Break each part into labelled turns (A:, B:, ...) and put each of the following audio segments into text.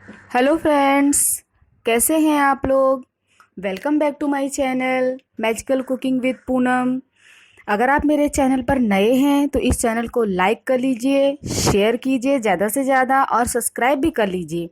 A: Hello friends, कैसे हैं आप लोग। Welcome back to my channel magical cooking with Poonam. अगर आप मेरे चैनल पर नए हैं तो इस चैनल को लाइक कर लीजिए, शेयर कीजिए ज़्यादा से ज़्यादा और सब्सक्राइब भी कर लीजिए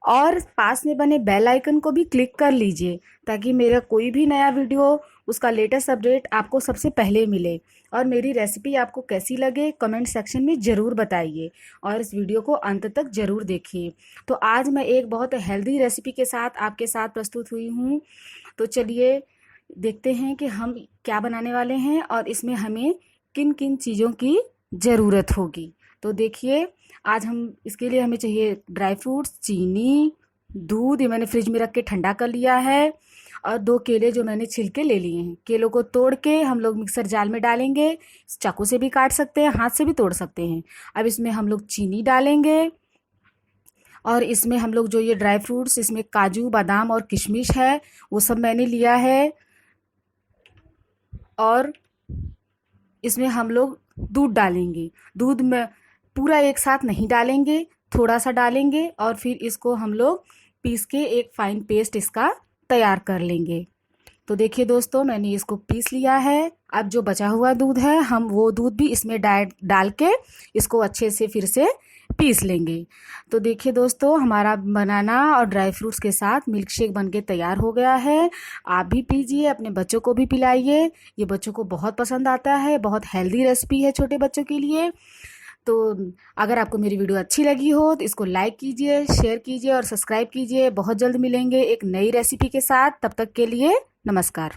A: और पास में बने बेल आइकन को भी क्लिक कर लीजिए ताकि मेरा कोई भी नया वीडियो उसका लेटेस्ट अपडेट आपको सबसे पहले मिले। और मेरी रेसिपी आपको कैसी लगे कमेंट सेक्शन में ज़रूर बताइए और इस वीडियो को अंत तक ज़रूर देखिए। तो आज मैं एक बहुत हेल्दी रेसिपी के साथ आपके साथ प्रस्तुत हुई हूँ। तो चलिए देखते हैं कि हम क्या बनाने वाले हैं और इसमें हमें किन किन चीज़ों की ज़रूरत होगी। तो देखिए, आज हम इसके लिए हमें चाहिए ड्राई फ्रूट्स, चीनी, दूध, ये मैंने फ्रिज में रख के ठंडा कर लिया है, और 2 केले जो मैंने छिलके ले लिए हैं। केलों को तोड़ के हम लोग मिक्सर जार में डालेंगे, चाकू से भी काट सकते हैं, हाथ से भी तोड़ सकते हैं। अब इसमें हम लोग चीनी डालेंगे और इसमें हम लोग जो ये ड्राई फ्रूट्स, इसमें काजू, बादाम और किशमिश है, वो सब मैंने लिया है। और इसमें हम लोग दूध डालेंगे। दूध में पूरा एक साथ नहीं डालेंगे, थोड़ा सा डालेंगे और फिर इसको हम लोग पीस के एक फाइन पेस्ट इसका तैयार कर लेंगे। तो देखिए दोस्तों, मैंने इसको पीस लिया है। अब जो बचा हुआ दूध है हम वो दूध भी इसमें डाल के इसको अच्छे से फिर से पीस लेंगे। तो देखिए दोस्तों, हमारा बनाना और ड्राई फ्रूट्स के साथ मिल्क शेक बन के तैयार हो गया है। आप भी पीजिए, अपने बच्चों को भी पिलाइए, ये बच्चों को बहुत पसंद आता है। बहुत हेल्दी रेसिपी है छोटे बच्चों के लिए। तो अगर आपको मेरी वीडियो अच्छी लगी हो तो इसको लाइक कीजिए, शेयर कीजिए और सब्सक्राइब कीजिए। बहुत जल्द मिलेंगे एक नई रेसिपी के साथ। तब तक के लिए नमस्कार।